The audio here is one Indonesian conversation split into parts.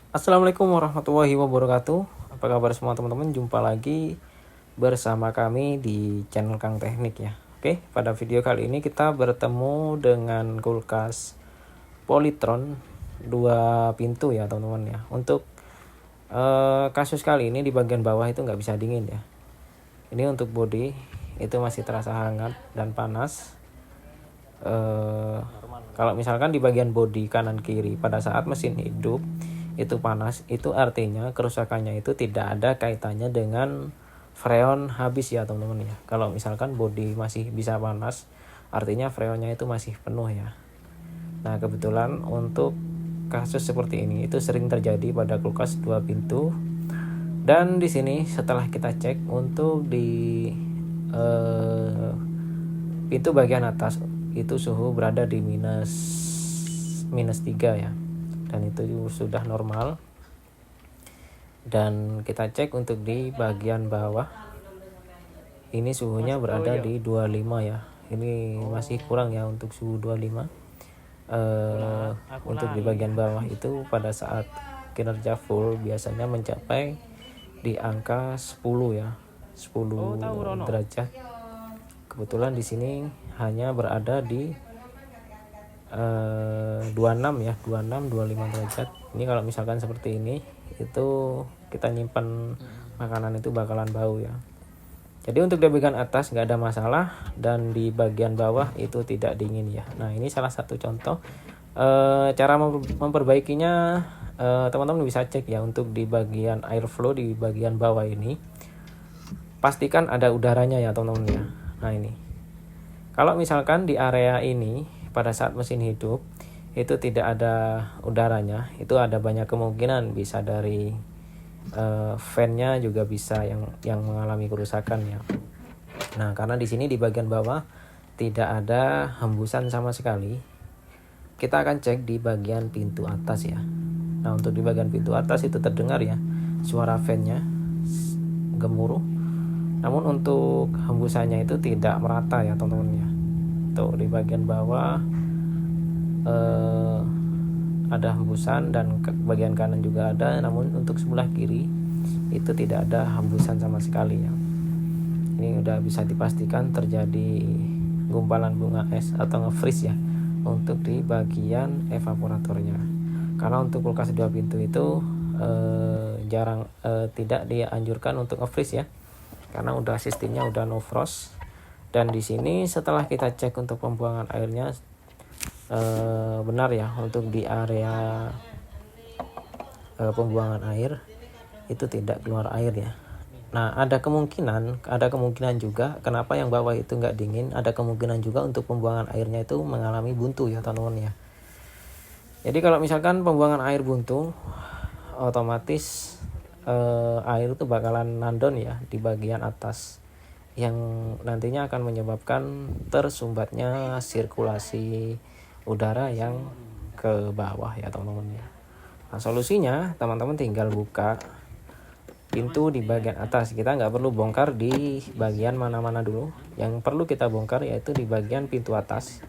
Assalamualaikum warahmatullahi wabarakatuh. Apa kabar semua teman-teman? Jumpa lagi bersama kami di channel Kang Teknik ya. Oke, pada video kali ini kita bertemu dengan kulkas Polytron 2 pintu ya teman-teman ya. Untuk kasus kali ini di bagian bawah itu nggak bisa dingin ya. Ini untuk bodi itu masih terasa hangat dan panas. Kalau misalkan di bagian bodi kanan kiri pada saat mesin hidup itu panas, itu artinya kerusakannya itu tidak ada kaitannya dengan freon habis ya teman-teman ya. Kalau misalkan bodi masih bisa panas, artinya freonnya itu masih penuh ya. Nah kebetulan untuk kasus seperti ini itu sering terjadi pada kulkas 2 pintu. Dan di sini setelah kita cek untuk di pintu bagian atas itu suhu berada di minus 3 ya, dan itu sudah normal. Dan kita cek untuk di bagian bawah ini suhunya berada di 25 ya. Ini masih kurang ya untuk suhu 25. Untuk di bagian bawah itu pada saat kinerja full biasanya mencapai di angka 10 ya, 10 derajat. Kebetulan di sini hanya berada di 26 ya, 26 25 derajat. Ini kalau misalkan seperti ini itu kita nyimpan makanan itu bakalan bau ya. Jadi untuk di bagian atas nggak ada masalah, dan di bagian bawah itu tidak dingin ya. Nah ini salah satu contoh cara memperbaikinya. Teman-teman bisa cek ya untuk di bagian airflow di bagian bawah ini, pastikan ada udaranya ya teman-teman ya. Nah ini kalau misalkan di area ini pada saat mesin hidup itu tidak ada udaranya, itu ada banyak kemungkinan bisa dari fan-nya juga bisa yang mengalami kerusakan ya. Nah, karena di sini di bagian bawah tidak ada hembusan sama sekali, kita akan cek di bagian pintu atas ya. Nah, untuk di bagian pintu atas itu terdengar ya suara fan-nya gemuruh. Namun untuk hembusannya itu tidak merata ya teman-teman ya. Tuh di bagian bawah ada hembusan, dan bagian kanan juga ada, namun untuk sebelah kiri itu tidak ada hembusan sama sekali ya. Ini udah bisa dipastikan terjadi gumpalan bunga es atau nge-freeze ya untuk di bagian evaporatornya. Karena untuk kulkas 2 pintu itu jarang tidak dianjurkan untuk nge-freeze ya, karena udah sistemnya udah no frost. Dan di sini setelah kita cek untuk pembuangan airnya benar ya, untuk di area pembuangan air itu tidak keluar air ya. Nah ada kemungkinan juga kenapa yang bawah itu nggak dingin, ada kemungkinan juga untuk pembuangan airnya itu mengalami buntu ya teman-teman ya. Jadi kalau misalkan pembuangan air buntu, otomatis air itu bakalan nandon ya di bagian atas, yang nantinya akan menyebabkan tersumbatnya sirkulasi udara yang ke bawah ya teman-teman ya. Nah solusinya teman-teman tinggal buka pintu di bagian atas. Kita nggak perlu bongkar di bagian mana-mana dulu. Yang perlu kita bongkar yaitu di bagian pintu atas.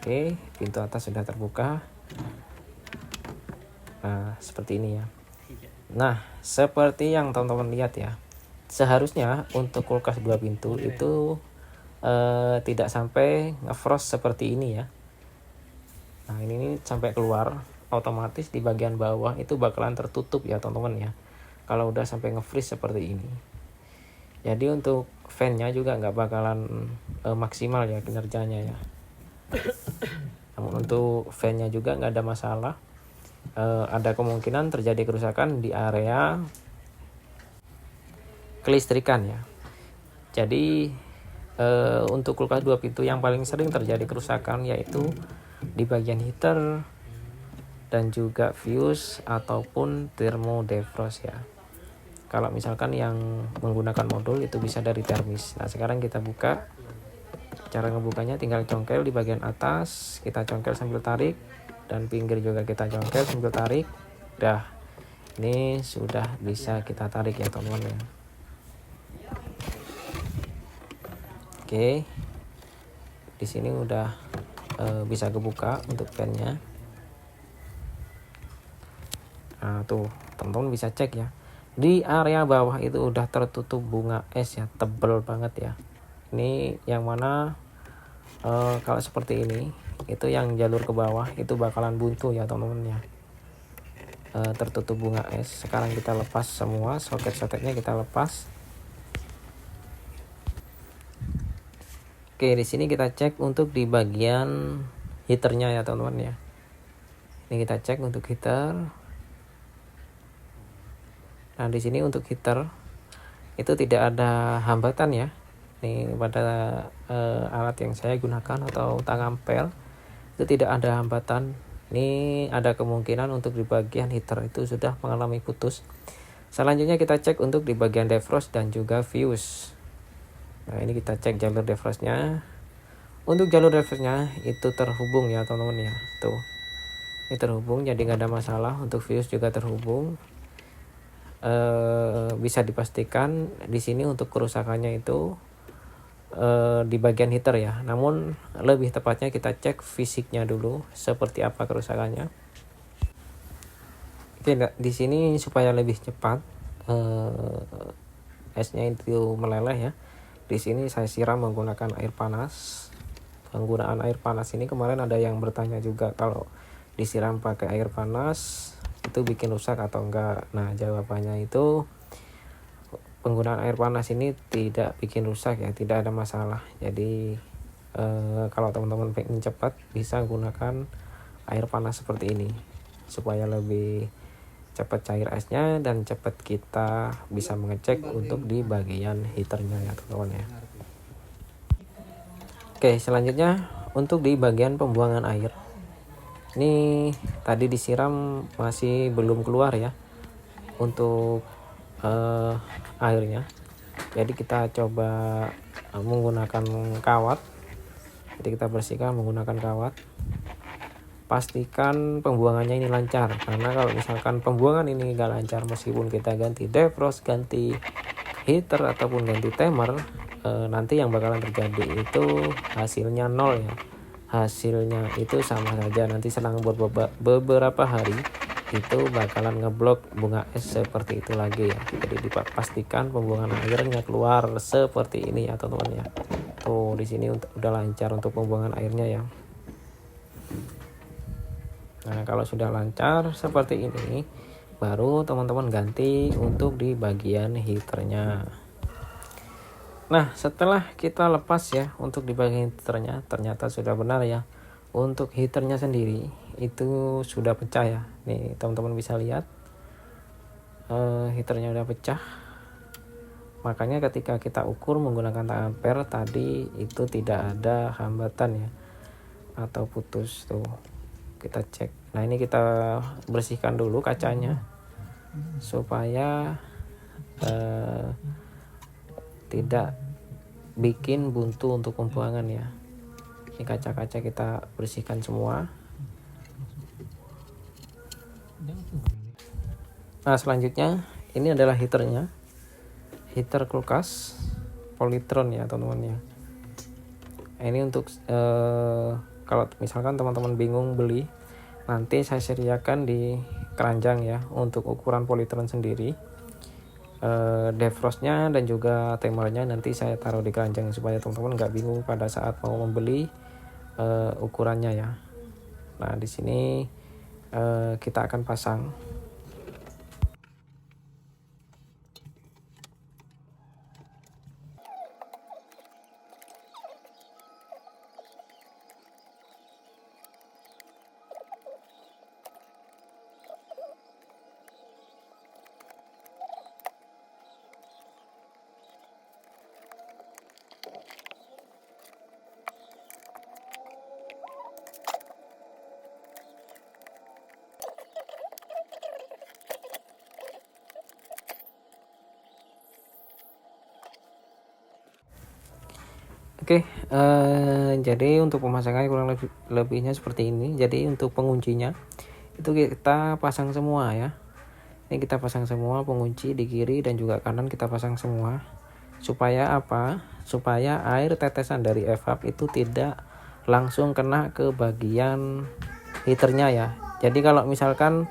Oke, pintu atas sudah terbuka. Nah seperti ini ya. Nah seperti yang teman-teman lihat ya, seharusnya untuk kulkas 2 pintu itu tidak sampai nge-frost seperti ini ya. Nah ini sampai keluar, otomatis di bagian bawah itu bakalan tertutup ya teman-teman ya, kalau udah sampai nge-freeze seperti ini. Jadi untuk fan-nya juga nggak bakalan maksimal ya kinerjanya ya. Namun untuk fan-nya juga nggak ada masalah. Ada kemungkinan terjadi kerusakan di area kelistrikan ya. Jadi untuk kulkas 2 pintu yang paling sering terjadi kerusakan yaitu di bagian heater dan juga fuse ataupun thermodefrost ya. Kalau misalkan yang menggunakan modul itu bisa dari termis. Nah sekarang kita buka. Cara ngebukanya tinggal congkel di bagian atas, kita congkel sambil tarik, dan pinggir juga kita congkel sambil tarik. Dah, ini sudah bisa kita tarik ya teman-teman. Oke, di sini udah bisa kebuka untuk fan-nya. Nah tuh teman-teman bisa cek ya, di area bawah itu udah tertutup bunga es ya, tebel banget ya. Ini yang mana kalau seperti ini itu yang jalur ke bawah itu bakalan buntu ya teman-teman ya, tertutup bunga es. Sekarang kita lepas semua soket-soketnya, kita lepas. Oke, di sini kita cek untuk di bagian heaternya ya teman-teman ya. Ini kita cek untuk heater. Nah di sini untuk heater itu tidak ada hambatan ya. Ini pada alat yang saya gunakan atau tang ampere itu tidak ada hambatan. Ini ada kemungkinan untuk di bagian heater itu sudah mengalami putus. Selanjutnya kita cek untuk di bagian defrost dan juga fuse. Nah ini kita cek jalur defrostnya. Untuk jalur defrostnya itu terhubung ya teman-teman ya. Tuh, ini terhubung, jadi nggak ada masalah. Untuk fuse juga terhubung. Bisa dipastikan di sini untuk kerusakannya itu di bagian heater ya. Namun lebih tepatnya kita cek fisiknya dulu seperti apa kerusakannya. Oke, di sini supaya lebih cepat esnya itu meleleh ya. Di sini saya siram menggunakan air panas. Penggunaan air panas ini kemarin ada yang bertanya juga, kalau disiram pakai air panas itu bikin rusak atau enggak. Nah jawabannya itu penggunaan air panas ini tidak bikin rusak ya, tidak ada masalah. Jadi kalau teman-teman pengen cepat bisa gunakan air panas seperti ini supaya lebih cepat cair esnya dan cepat kita bisa mengecek untuk di bagian heaternya ya teman-teman ya. Oke, selanjutnya untuk di bagian pembuangan air. Ini tadi disiram masih belum keluar ya untuk airnya. Jadi kita coba menggunakan kawat. Jadi kita bersihkan menggunakan kawat. Pastikan pembuangannya ini lancar, karena kalau misalkan pembuangan ini gak lancar, meskipun kita ganti defrost, ganti heater ataupun ganti timer, nanti yang bakalan terjadi itu hasilnya nol ya. Hasilnya itu sama saja, nanti selang beberapa hari itu bakalan ngeblok bunga es seperti itu lagi ya. Jadi dipastikan pembuangan airnya keluar seperti ini ya teman-teman ya. Tuh di sini udah lancar untuk pembuangan airnya ya. Nah kalau sudah lancar seperti ini, baru teman-teman ganti untuk di bagian heaternya. Nah setelah kita lepas ya untuk di bagian heaternya, ternyata sudah benar ya. Untuk heaternya sendiri itu sudah pecah ya. Nih teman-teman bisa lihat heaternya udah pecah. Makanya ketika kita ukur menggunakan tang ampere tadi itu tidak ada hambatan ya atau putus. Tuh kita cek. Nah ini kita bersihkan dulu kacanya supaya tidak bikin buntu untuk pembuangan ya. Ini kaca-kaca kita bersihkan semua. Nah selanjutnya ini adalah heaternya, heater kulkas Polytron ya teman-teman ya. Ini untuk kalau misalkan teman-teman bingung beli, nanti saya sediakan di keranjang ya untuk ukuran Polytron sendiri. Defrostnya dan juga timernya nanti saya taruh di keranjang supaya teman-teman nggak bingung pada saat mau membeli ukurannya ya. Nah di sini kita akan pasang. Oke, jadi untuk pemasangannya kurang lebihnya seperti ini. Jadi untuk penguncinya itu kita pasang semua ya. Ini kita pasang semua pengunci di kiri dan juga kanan kita pasang semua. Supaya apa? Supaya air tetesan dari evap itu tidak langsung kena ke bagian heaternya ya. Jadi kalau misalkan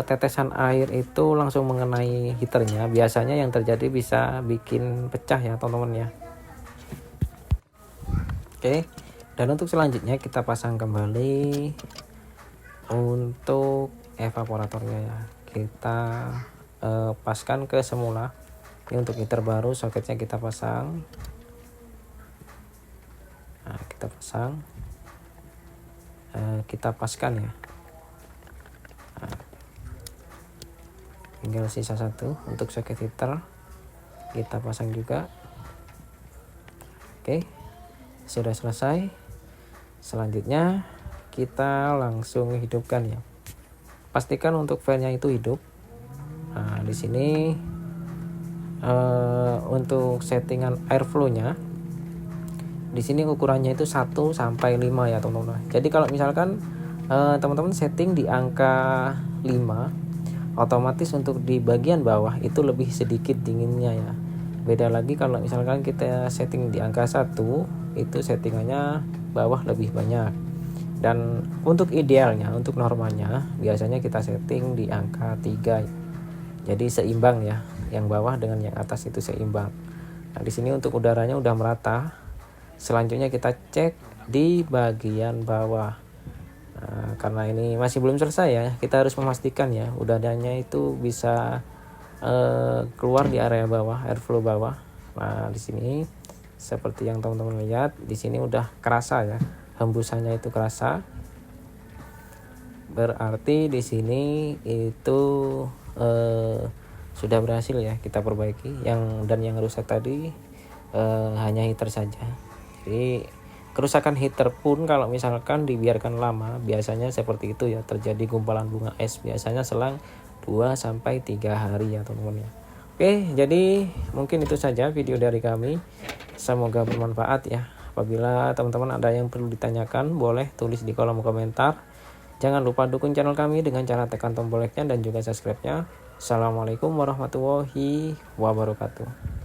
tetesan air itu langsung mengenai heaternya, biasanya yang terjadi bisa bikin pecah ya teman-teman ya. Oke, dan untuk selanjutnya kita pasang kembali untuk evaporatornya ya. Kita paskan ke semula. Ini untuk heater baru, soketnya kita pasang. Nah, kita pasang, kita paskan ya. Nah, tinggal sisa satu untuk soket heater, kita pasang juga. Oke, sudah selesai. Selanjutnya kita langsung hidupkan ya. Pastikan untuk fan-nya itu hidup. Nah, di sini untuk settingan airflow-nya, di sini ukurannya itu 1 sampai 5 ya teman-teman. Jadi kalau misalkan teman-teman setting di angka 5, otomatis untuk di bagian bawah itu lebih sedikit dinginnya ya. Beda lagi kalau misalkan kita setting di angka 1, itu settingannya bawah lebih banyak. Dan untuk idealnya, untuk normalnya biasanya kita setting di angka 3. Jadi seimbang ya, yang bawah dengan yang atas itu seimbang. Nah, di sini untuk udaranya udah merata. Selanjutnya kita cek di bagian bawah. Nah, karena ini masih belum selesai ya, kita harus memastikan ya udaranya itu bisa keluar di area bawah, airflow bawah. Nah, di sini seperti yang teman-teman lihat, di sini udah kerasa ya, hembusannya itu kerasa. Berarti di sini itu sudah berhasil ya kita perbaiki. Dan yang rusak tadi hanya heater saja. Jadi kerusakan heater pun kalau misalkan dibiarkan lama biasanya seperti itu ya, terjadi gumpalan bunga es biasanya selang 2 sampai 3 hari ya teman-teman ya. Oke, jadi mungkin itu saja video dari kami. Semoga bermanfaat ya. Apabila teman-teman ada yang perlu ditanyakan, boleh tulis di kolom komentar. Jangan lupa dukung channel kami dengan cara tekan tombol like-nya dan juga subscribe-nya. Assalamualaikum warahmatullahi wabarakatuh.